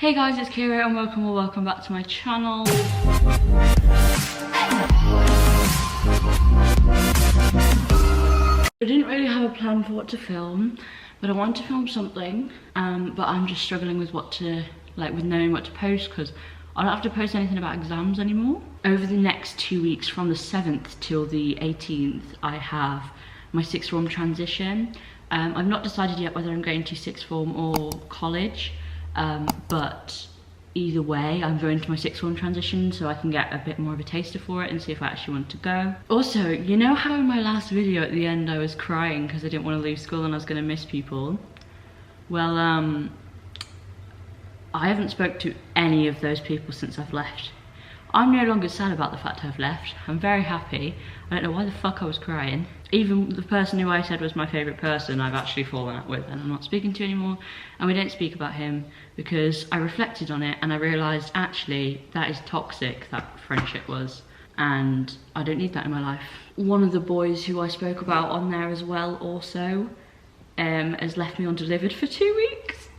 Hey guys, it's Ciara and welcome back to my channel. I didn't really have a plan for what to film, but I wanted to film something, but I'm just struggling with with knowing what to post, because I don't have to post anything about exams anymore. Over the next 2 weeks, from the 7th till the 18th, I have my sixth form transition. I've not decided yet whether I'm going to sixth form or college, but either way, I'm going to my sixth form transition so I can get a bit more of a taster for it and see if I actually want to go. Also, you know how in my last video at the end I was crying because I didn't want to leave school and I was going to miss people? Well, I haven't spoke to any of those people since I've left. I'm no longer sad about the fact I've left. I'm very happy. I don't know why the fuck I was crying. Even the person who I said was my favourite person, I've actually fallen out with and I'm not speaking to anymore. And we don't speak about him because I reflected on it and I realised actually that is toxic, that friendship was. And I don't need that in my life. One of the boys who I spoke about on there as well also has left me undelivered for 2 weeks.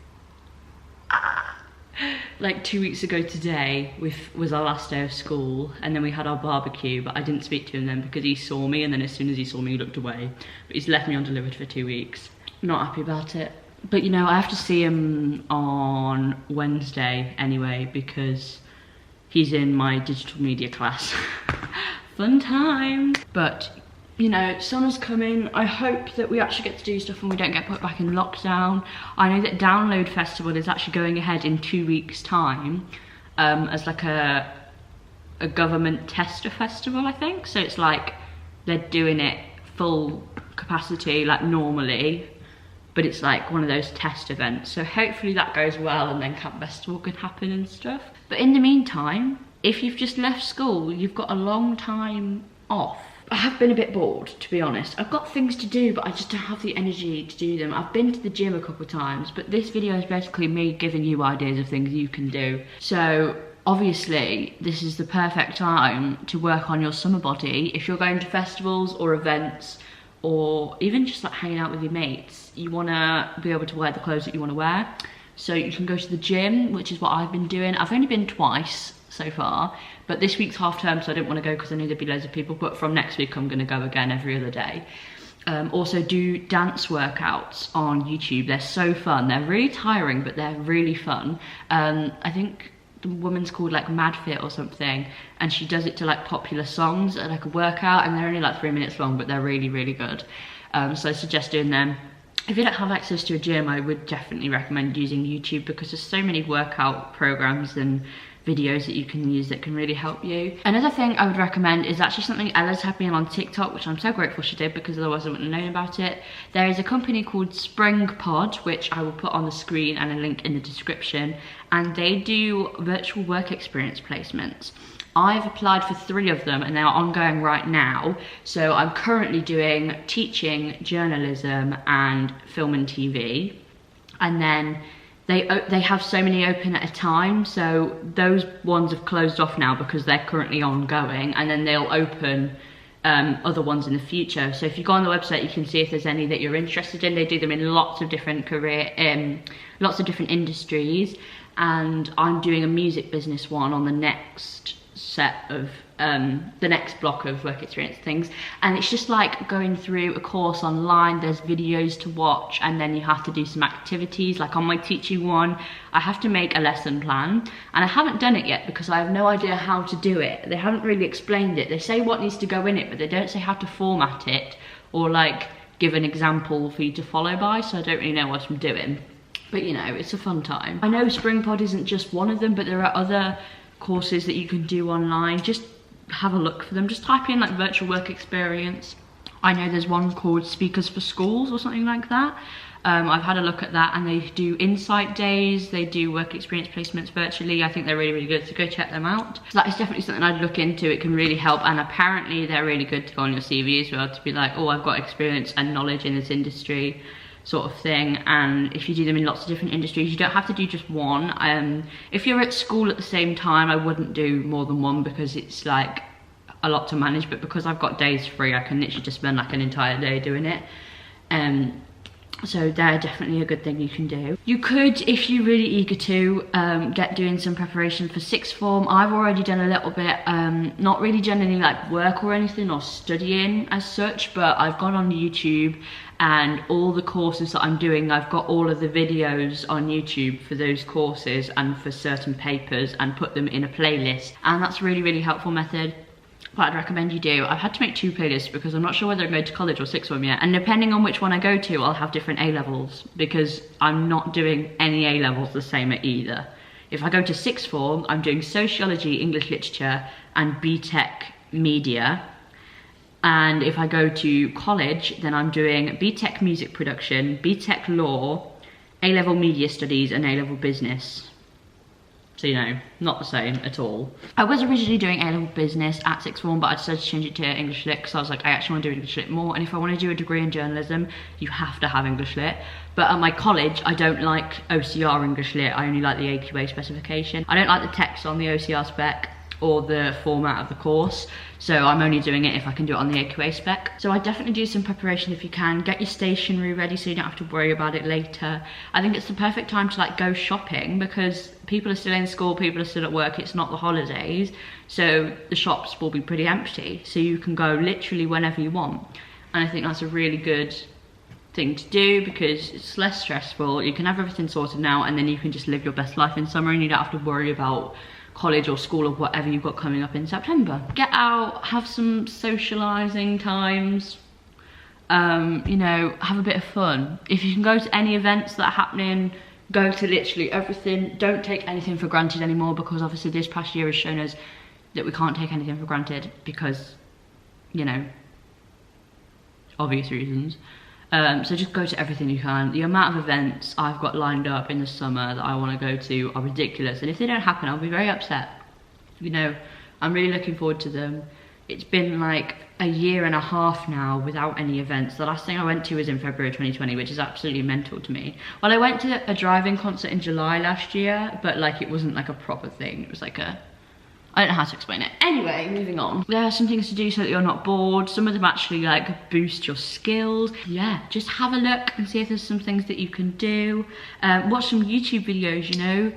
Like 2 weeks ago today was our last day of school, and then we had our barbecue, but I didn't speak to him then because he saw me, and then as soon as he saw me he looked away. But he's left me undelivered for 2 weeks. Not happy about it. But you know, I have to see him on Wednesday anyway because he's in my digital media class. Fun time. But you know, summer's coming. I hope that we actually get to do stuff and we don't get put back in lockdown. I know that Download Festival is actually going ahead in 2 weeks' time as like a government tester festival, I think. So it's like they're doing it full capacity like normally, but it's like one of those test events. So hopefully that goes well and then Camp Festival can happen and stuff. But in the meantime, if you've just left school, you've got a long time off. I have been a bit bored, to be honest. I've got things to do, but I just don't have the energy to do them. I've been to the gym a couple of times, but this video is basically me giving you ideas of things you can do. So obviously, this is the perfect time to work on your summer body. If you're going to festivals or events, or even just like hanging out with your mates, you wanna be able to wear the clothes that you wanna wear. So you can go to the gym, which is what I've been doing. I've only been twice so far, but this week's half term, so I didn't want to go because I knew there'd be loads of people, but from next week I'm going to go again every other day. Also do dance workouts on YouTube. They're so fun. They're really tiring, but they're really fun. I think the woman's called like MadFit or something, and she does it to like popular songs at like a workout, and they're only like 3 minutes long, but they're really, really good. So I suggest doing them. If you don't have access to a gym, I would definitely recommend using YouTube because there's so many workout programs and videos that you can use that can really help you. Another thing I would recommend is actually something Ella's had me on TikTok, which I'm so grateful she did because otherwise I wouldn't have known about it. There is a company called Spring Pod, which I will put on the screen and a link in the description, and they do virtual work experience placements. I've applied for 3 of them and they are ongoing right now. So I'm currently doing teaching, journalism and film and TV. And then they have so many open at a time. So those ones have closed off now because they're currently ongoing, and then they'll open other ones in the future. So if you go on the website, you can see if there's any that you're interested in. They do them in lots of different lots of different industries. And I'm doing a music business one on the next set of the next block of work experience things, and it's just like going through a course online. There's videos to watch, and then you have to do some activities. Like on my teaching one, I have to make a lesson plan, and I haven't done it yet because I have no idea how to do it. They haven't really explained it. They say what needs to go in it, but they don't say how to format it or like give an example for you to follow by, so I don't really know what I'm doing. But you know, it's a fun time. I know SpringPod isn't just one of them, but there are other courses that you can do online. Just have a look for them. Just type in like virtual work experience. I know there's one called Speakers for Schools or something like that. I've had a look at that, and they do insight days, they do work experience placements virtually. I think they're really, really good, so go check them out. So that is definitely something I'd look into. It can really help, and apparently they're really good to go on your CV as well, to be like, oh, I've got experience and knowledge in this industry sort of thing. And if you do them in lots of different industries, you don't have to do just one. If you're at school at the same time, I wouldn't do more than one because it's like a lot to manage, but because I've got days free, I can literally just spend like an entire day doing it. So they're definitely a good thing you can do. You could, if you're really eager to, get doing some preparation for sixth form. I've already done a little bit, not really done any like work or anything or studying as such, but I've gone on YouTube and all the courses that I'm doing, I've got all of the videos on YouTube for those courses and for certain papers and put them in a playlist. And that's a really, really helpful method. What I'd recommend you do, I've had to make 2 playlists because I'm not sure whether I'm going to college or sixth form yet, and depending on which one I go to, I'll have different A-levels because I'm not doing any A-levels the same at either. If I go to sixth form, I'm doing sociology, English literature, and BTEC media. And if I go to college, then I'm doing BTEC music production, BTEC law, A-level media studies, and A-level business. So, you know, not the same at all. I was originally doing A-level business at sixth form, but I decided to change it to English lit because I was like, I actually want to do English lit more. And if I want to do a degree in journalism, you have to have English lit. But at my college, I don't like OCR English lit. I only like the AQA specification. I don't like the text on the OCR spec or the format of the course. So I'm only doing it if I can do it on the AQA spec. So I definitely do some preparation if you can. Get your stationery ready so you don't have to worry about it later. I think it's the perfect time to like go shopping because people are still in school, people are still at work, it's not the holidays. So the shops will be pretty empty. So you can go literally whenever you want. And I think that's a really good thing to do because it's less stressful. You can have everything sorted now and then you can just live your best life in summer and you don't have to worry about college or school or whatever you've got coming up in September. Get out, have some socializing times, you know, have a bit of fun. If you can go to any events that are happening, go to literally everything. Don't take anything for granted anymore because obviously this past year has shown us that we can't take anything for granted because, you know, obvious reasons. So just go to everything you can. The amount of events I've got lined up in the summer that I want to go to are ridiculous. And if they don't happen, I'll be very upset. You know, I'm really looking forward to them. It's been like a year and a half now without any events. The last thing I went to was in February 2020, which is absolutely mental to me. Well, I went to a driving concert in July last year, but like it wasn't like a proper thing. It was like a, I don't know how to explain it. Anyway, moving on. There are some things to do so that you're not bored. Some of them actually like boost your skills. Yeah, just have a look and see if there's some things that you can do. Watch some YouTube videos, you know,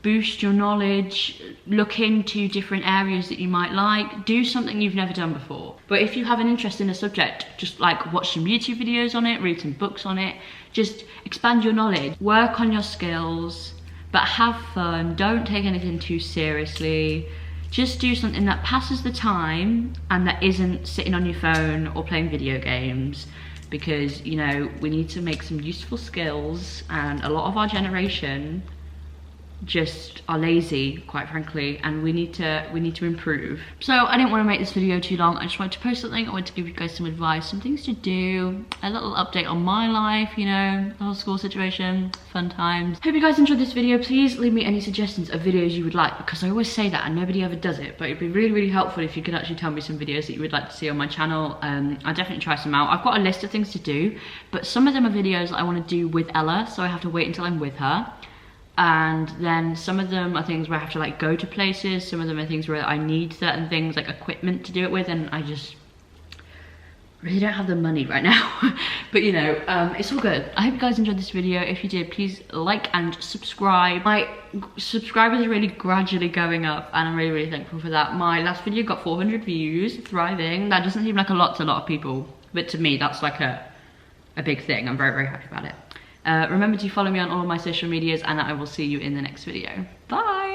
boost your knowledge, look into different areas that you might like, do something you've never done before. But if you have an interest in a subject, just like watch some YouTube videos on it, read some books on it, just expand your knowledge, work on your skills, but have fun. Don't take anything too seriously. Just do something that passes the time and that isn't sitting on your phone or playing video games because, you know, we need to make some useful skills and a lot of our generation just are lazy, quite frankly, and we need to improve. So I didn't want to make this video too long. I just wanted to post something. I wanted to give you guys some advice, some things to do, a little update on my life, you know, the whole school situation, fun times. Hope you guys enjoyed this video. Please leave me any suggestions of videos you would like because I always say that and nobody ever does it, but it'd be really, really helpful if you could actually tell me some videos that you would like to see on my channel. I'll definitely try some out. I've got a list of things to do, but some of them are videos that I want to do with Ella, so I have to wait until I'm with her. And then some of them are things where I have to like go to places, some of them are things where I need certain things like equipment to do it with, and I just really don't have the money right now. But you know, it's all good. I hope you guys enjoyed this video. If you did, please like and subscribe. My subscribers are really gradually going up and I'm really, really thankful for that. My last video got 400 views, thriving. That doesn't seem like a lot to a lot of people, but to me that's like a big thing. I'm very, very happy about it. Remember to follow me on all of my social medias and I will see you in the next video. Bye!